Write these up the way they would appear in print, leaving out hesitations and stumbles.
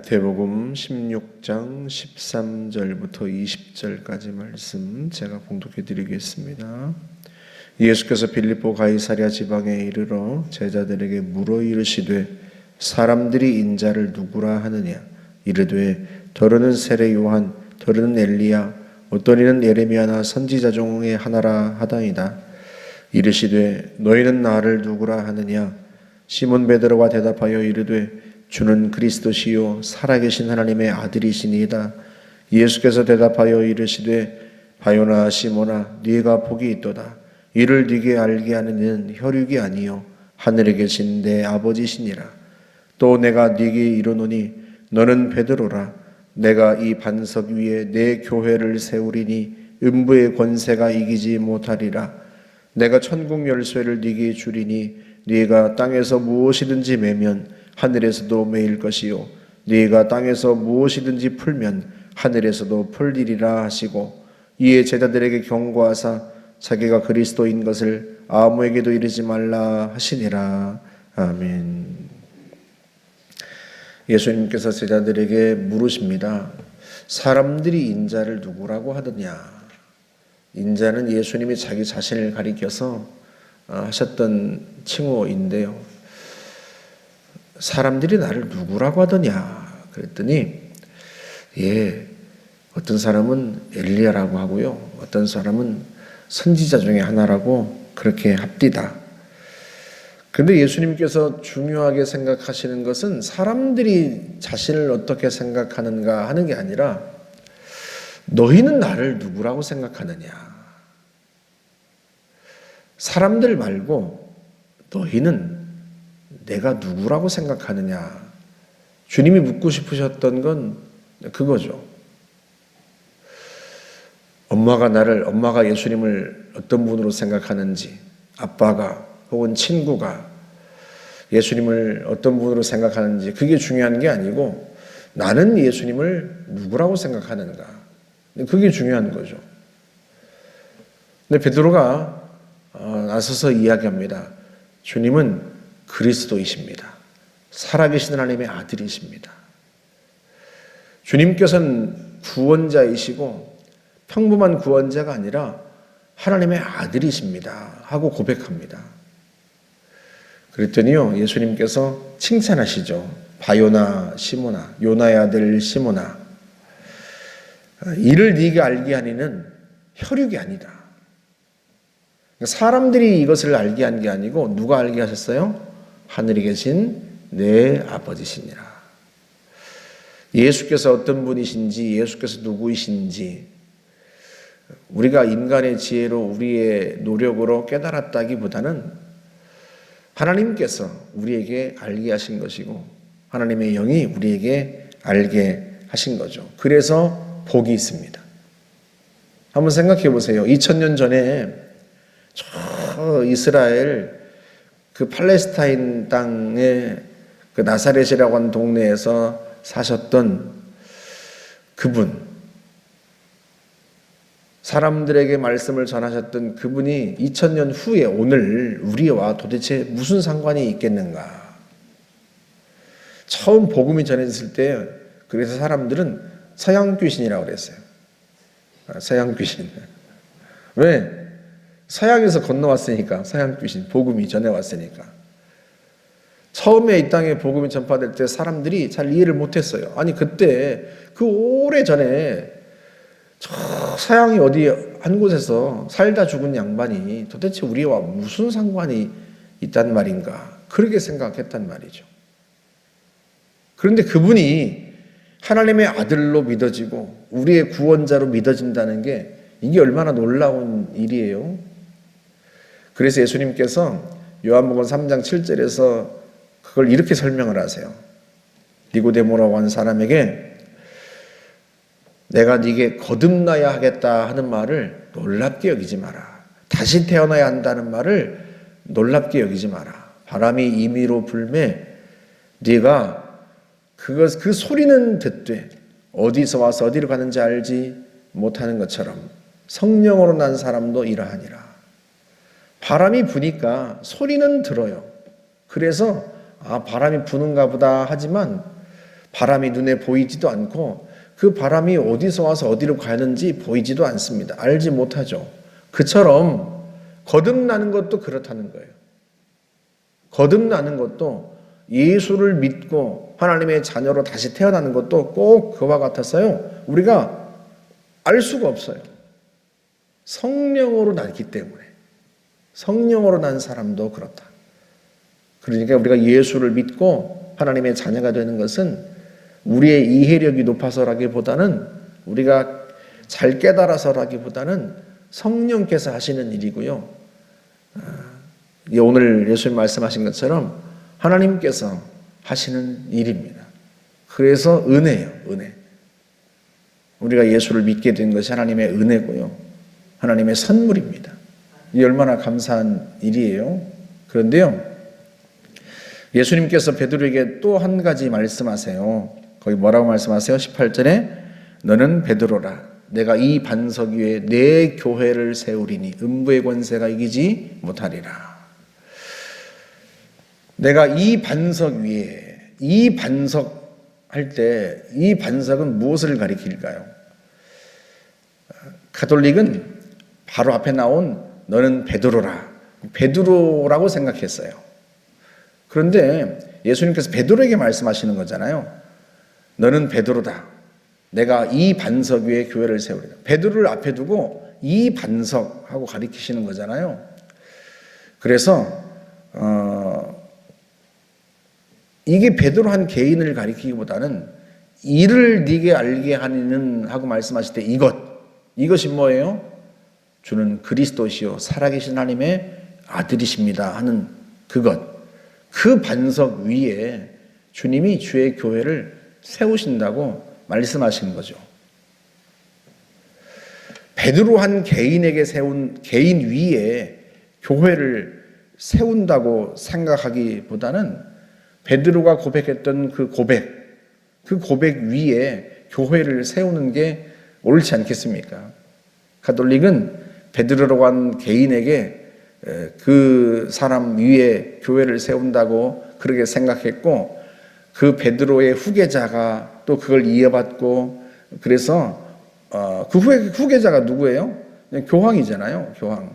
마태복음 16장 13절부터 20절까지 말씀 제가 봉독해 드리겠습니다. 예수께서 빌립보 가이사랴 지방에 이르러 제자들에게 물어 이르시되 사람들이 인자를 누구라 하느냐? 이르되 더러는 세례 요한, 더러는 엘리야, 어떤 이는 예레미야나 선지자 중에 하나라 하다이다. 이르시되 너희는 나를 누구라 하느냐? 시몬 베드로가 대답하여 이르되 주는 그리스도시요 살아계신 하나님의 아들이시니이다. 예수께서 대답하여 이르시되 바요나 시몬아 네가 복이 있도다. 이를 네게 알게 하는 이는 혈육이 아니요 하늘에 계신 내 아버지시니라. 또 내가 네게 이르노니 너는 베드로라. 내가 이 반석 위에 내 교회를 세우리니 음부의 권세가 이기지 못하리라. 내가 천국 열쇠를 네게 주리니 네가 땅에서 무엇이든지 매면 하늘에서도 매일 것이요 네가 땅에서 무엇이든지 풀면 하늘에서도 풀리리라 하시고 이에 제자들에게 경고하사 자기가 그리스도인 것을 아무에게도 이르지 말라 하시니라. 아멘. 예수님께서 제자들에게 물으십니다. 사람들이 인자를 누구라고 하느냐? 인자는 예수님이 자기 자신을 가리켜서 하셨던 칭호인데요. 사람들이 나를 누구라고 하더냐? 그랬더니 어떤 사람은 엘리야라고 하고요. 어떤 사람은 선지자 중에 하나라고 그렇게 합디다. 그런데 예수님께서 중요하게 생각하시는 것은 사람들이 자신을 어떻게 생각하는가 하는 게 아니라 너희는 나를 누구라고 생각하느냐? 사람들 말고 너희는 내가 누구라고 생각하느냐? 주님이 묻고 싶으셨던 건 그거죠. 엄마가 예수님을 어떤 분으로 생각하는지, 아빠가 혹은 친구가 예수님을 어떤 분으로 생각하는지 그게 중요한 게 아니고 나는 예수님을 누구라고 생각하는가? 그게 중요한 거죠. 근데 베드로가 나서서 이야기합니다. 주님은 그리스도이십니다. 살아계신 하나님의 아들이십니다. 주님께서는 구원자이시고 평범한 구원자가 아니라 하나님의 아들이십니다 하고 고백합니다. 그랬더니요 예수님께서 칭찬하시죠. 바요나 시몬아, 요나의 아들 시몬아, 이를 네가 알게 하니는 혈육이 아니다. 사람들이 이것을 알게 한 게 아니고 누가 알게 하셨어요? 하늘에 계신 내 아버지시니라. 예수께서 어떤 분이신지, 예수께서 누구이신지 우리가 인간의 지혜로 우리의 노력으로 깨달았다기보다는 하나님께서 우리에게 알게 하신 것이고 하나님의 영이 우리에게 알게 하신 거죠. 그래서 복이 있습니다. 한번 생각해 보세요. 2000년 전에 저 이스라엘 그 팔레스타인 땅의 그 나사렛이라고 하는 동네에서 사셨던 그분, 사람들에게 말씀을 전하셨던 그분이 2000년 후에 오늘 우리와 도대체 무슨 상관이 있겠는가? 처음 복음이 전해졌을 때 그래서 사람들은 서양 귀신이라고 그랬어요. 서양 귀신. 왜? 서양에서 건너왔으니까, 서양 귀신, 복음이 전해왔으니까. 처음에 이 땅에 복음이 전파될 때 사람들이 잘 이해를 못했어요. 아니 그때 그 오래 전에 저 서양이 어디 한 곳에서 살다 죽은 양반이 도대체 우리와 무슨 상관이 있단 말인가? 그렇게 생각했단 말이죠. 그런데 그분이 하나님의 아들로 믿어지고 우리의 구원자로 믿어진다는 게 이게 얼마나 놀라운 일이에요. 그래서 예수님께서 요한복음 3장 7절에서 그걸 이렇게 설명을 하세요. 니고데모라고 하는 사람에게 내가 네게 거듭나야 하겠다 하는 말을 놀랍게 여기지 마라. 다시 태어나야 한다는 말을 놀랍게 여기지 마라. 바람이 임의로 불매 네가 그 소리는 듣되 어디서 와서 어디로 가는지 알지 못하는 것처럼 성령으로 난 사람도 이러하니라. 바람이 부니까 소리는 들어요. 그래서 바람이 부는가 보다 하지만 바람이 눈에 보이지도 않고 그 바람이 어디서 와서 어디로 가는지 보이지도 않습니다. 알지 못하죠. 그처럼 거듭나는 것도 그렇다는 거예요. 거듭나는 것도 예수를 믿고 하나님의 자녀로 다시 태어나는 것도 꼭 그와 같아서요. 우리가 알 수가 없어요. 성령으로 났기 때문에. 성령으로 난 사람도 그렇다. 그러니까 우리가 예수를 믿고 하나님의 자녀가 되는 것은 우리의 이해력이 높아서라기보다는 우리가 잘 깨달아서라기보다는 성령께서 하시는 일이고요. 오늘 예수님 말씀하신 것처럼 하나님께서 하시는 일입니다. 그래서 은혜예요. 은혜. 우리가 예수를 믿게 된 것이 하나님의 은혜고요. 하나님의 선물입니다. 이 얼마나 감사한 일이에요. 그런데요. 예수님께서 베드로에게 또 한 가지 말씀하세요. 거기 뭐라고 말씀하세요? 18절에 너는 베드로라. 내가 이 반석 위에 내 교회를 세우리니 음부의 권세가 이기지 못하리라. 내가 이 반석 위에, 이 반석 할 때 이 반석은 무엇을 가리킬까요? 가톨릭은 바로 앞에 나온 너는 베드로라. 베드로라고 생각했어요. 그런데 예수님께서 베드로에게 말씀하시는 거잖아요. 너는 베드로다. 내가 이 반석 위에 교회를 세우리라. 베드로를 앞에 두고 이 반석하고 가리키시는 거잖아요. 그래서 이게 베드로 한 개인을 가리키기보다는 이를 네게 알게 하는 하고 말씀하실 때 이것이 뭐예요? 주는 그리스도시요 살아계신 하나님의 아들이십니다 하는 그 반석 위에 주님이 주의 교회를 세우신다고 말씀하신 거죠. 베드로 한 개인에게 세운 개인 위에 교회를 세운다고 생각하기보다는 베드로가 고백했던 그 고백 위에 교회를 세우는 게 옳지 않겠습니까? 가톨릭은 베드로라고 한 개인에게 그 사람 위에 교회를 세운다고 그렇게 생각했고 그 베드로의 후계자가 또 그걸 이어받고 그래서 그 후계자가 누구예요? 교황이잖아요. 교황.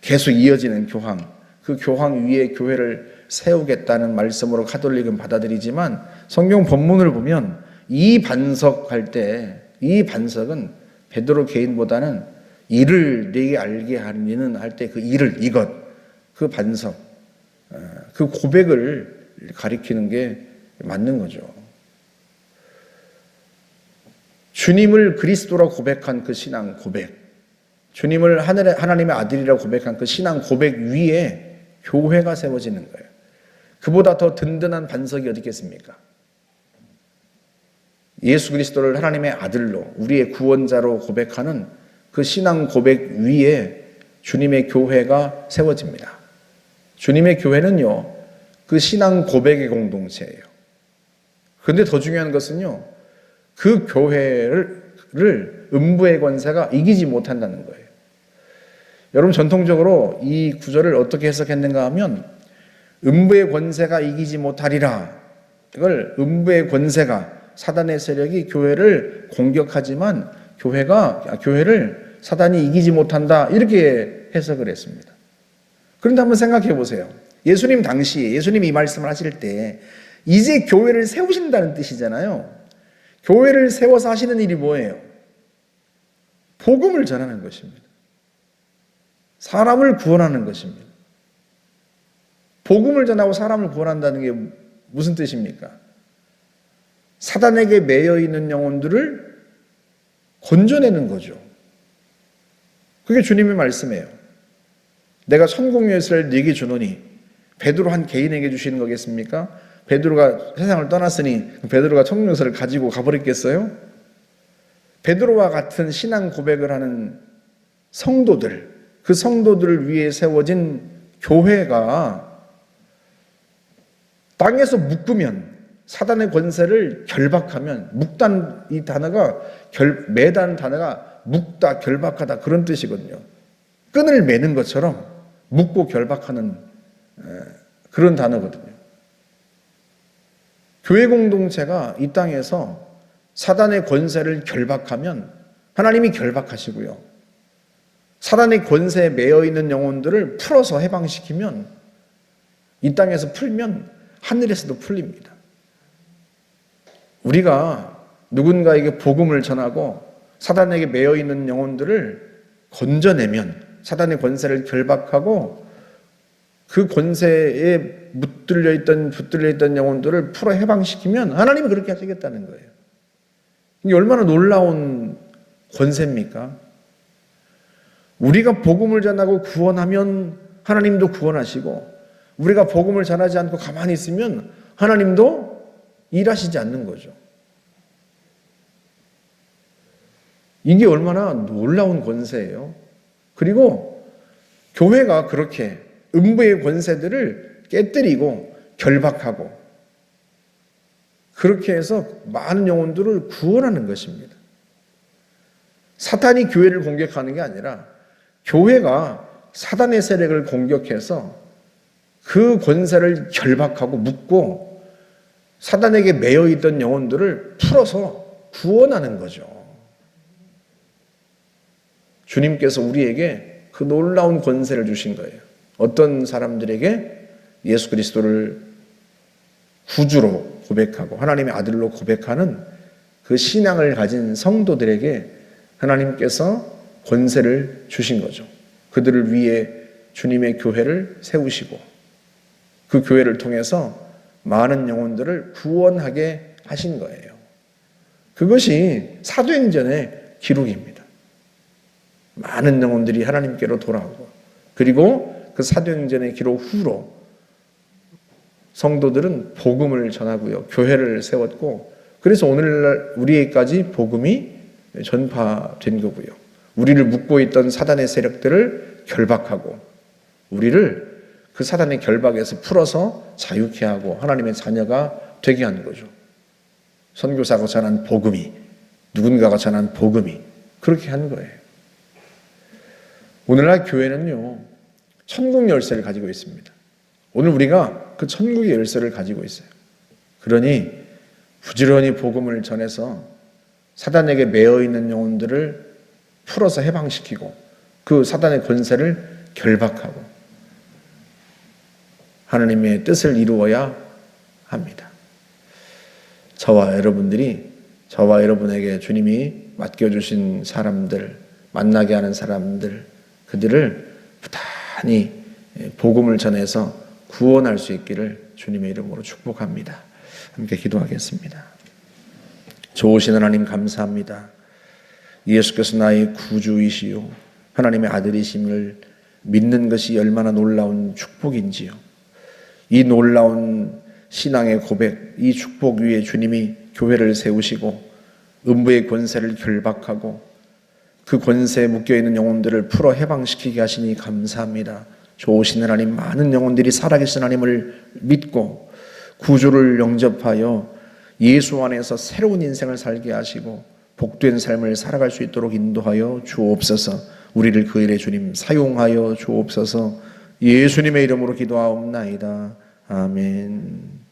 계속 이어지는 교황. 그 교황 위에 교회를 세우겠다는 말씀으로 가톨릭은 받아들이지만 성경 본문을 보면 이 반석 할 때 이 반석은 베드로 개인보다는 이를 네게 알게 하리는 할 때 그 반석, 그 고백을 가리키는 게 맞는 거죠. 주님을 그리스도라 고백한 그 신앙 고백, 주님을 하나님의 아들이라고 고백한 그 신앙 고백 위에 교회가 세워지는 거예요. 그보다 더 든든한 반석이 어디 있겠습니까? 예수 그리스도를 하나님의 아들로 우리의 구원자로 고백하는 그 신앙 고백 위에 주님의 교회가 세워집니다. 주님의 교회는요, 그 신앙 고백의 공동체예요. 그런데 더 중요한 것은요, 그 교회를 음부의 권세가 이기지 못한다는 거예요. 여러분 전통적으로 이 구절을 어떻게 해석했는가 하면 음부의 권세가 이기지 못하리라. 이걸 음부의 권세가 사단의 세력이 교회를 공격하지만 교회를 사단이 이기지 못한다. 이렇게 해석을 했습니다. 그런데 한번 생각해 보세요. 예수님 당시에 예수님이 이 말씀을 하실 때 이제 교회를 세우신다는 뜻이잖아요. 교회를 세워서 하시는 일이 뭐예요? 복음을 전하는 것입니다. 사람을 구원하는 것입니다. 복음을 전하고 사람을 구원한다는 게 무슨 뜻입니까? 사단에게 매여 있는 영혼들을 건져내는 거죠. 그게 주님의 말씀이에요. 내가 천국 열쇠를 네게 주노니 베드로 한 개인에게 주시는 거겠습니까? 베드로가 세상을 떠났으니 베드로가 천국 열쇠를 가지고 가버렸겠어요? 베드로와 같은 신앙 고백을 하는 성도들, 그 성도들을 위해 세워진 교회가 땅에서 묶으면 사단의 권세를 결박하면 묶단 이 단어가 매다는 단어가 묶다 결박하다 그런 뜻이거든요. 끈을 매는 것처럼 묶고 결박하는 그런 단어거든요. 교회 공동체가 이 땅에서 사단의 권세를 결박하면 하나님이 결박하시고요. 사단의 권세에 매여 있는 영혼들을 풀어서 해방시키면, 이 땅에서 풀면 하늘에서도 풀립니다. 우리가 누군가에게 복음을 전하고 사단에게 매여 있는 영혼들을 건져내면, 사단의 권세를 결박하고 그 권세에 붙들려 있던 영혼들을 풀어 해방시키면 하나님이 그렇게 하시겠다는 거예요. 이게 얼마나 놀라운 권세입니까? 우리가 복음을 전하고 구원하면 하나님도 구원하시고, 우리가 복음을 전하지 않고 가만히 있으면 하나님도 일하시지 않는 거죠. 이게 얼마나 놀라운 권세예요. 그리고 교회가 그렇게 음부의 권세들을 깨뜨리고 결박하고 그렇게 해서 많은 영혼들을 구원하는 것입니다. 사탄이 교회를 공격하는 게 아니라 교회가 사단의 세력을 공격해서 그 권세를 결박하고 묶고 사단에게 매여 있던 영혼들을 풀어서 구원하는 거죠. 주님께서 우리에게 그 놀라운 권세를 주신 거예요. 어떤 사람들에게 예수 그리스도를 구주로 고백하고 하나님의 아들로 고백하는 그 신앙을 가진 성도들에게 하나님께서 권세를 주신 거죠. 그들을 위해 주님의 교회를 세우시고 그 교회를 통해서 많은 영혼들을 구원하게 하신 거예요. 그것이 사도행전의 기록입니다. 많은 영혼들이 하나님께로 돌아오고, 그리고 그 사도행전의 기록 후로 성도들은 복음을 전하고요, 교회를 세웠고, 그래서 오늘날 우리에게까지 복음이 전파된 거고요. 우리를 묶고 있던 사단의 세력들을 결박하고 우리를 그 사단의 결박에서 풀어서 자유케 하고 하나님의 자녀가 되게 하는 거죠. 선교사가 전한 복음이, 누군가가 전한 복음이 그렇게 하는 거예요. 오늘날 교회는요, 천국 열쇠를 가지고 있습니다. 오늘 우리가 그 천국의 열쇠를 가지고 있어요. 그러니 부지런히 복음을 전해서 사단에게 매여 있는 영혼들을 풀어서 해방시키고 그 사단의 권세를 결박하고 하나님의 뜻을 이루어야 합니다. 저와 여러분에게 주님이 맡겨주신 사람들, 만나게 하는 사람들, 그들을 부단히 복음을 전해서 구원할 수 있기를 주님의 이름으로 축복합니다. 함께 기도하겠습니다. 좋으신 하나님 감사합니다. 예수께서 나의 구주이시요 하나님의 아들이심을 믿는 것이 얼마나 놀라운 축복인지요. 이 놀라운 신앙의 고백, 이 축복 위에 주님이 교회를 세우시고 음부의 권세를 결박하고 그 권세에 묶여있는 영혼들을 풀어 해방시키게 하시니 감사합니다. 좋으신 하나님, 많은 영혼들이 살아계신 하나님을 믿고 구주를 영접하여 예수 안에서 새로운 인생을 살게 하시고 복된 삶을 살아갈 수 있도록 인도하여 주옵소서. 우리를 그 일에 주님 사용하여 주옵소서. 예수님의 이름으로 기도하옵나이다. 아멘.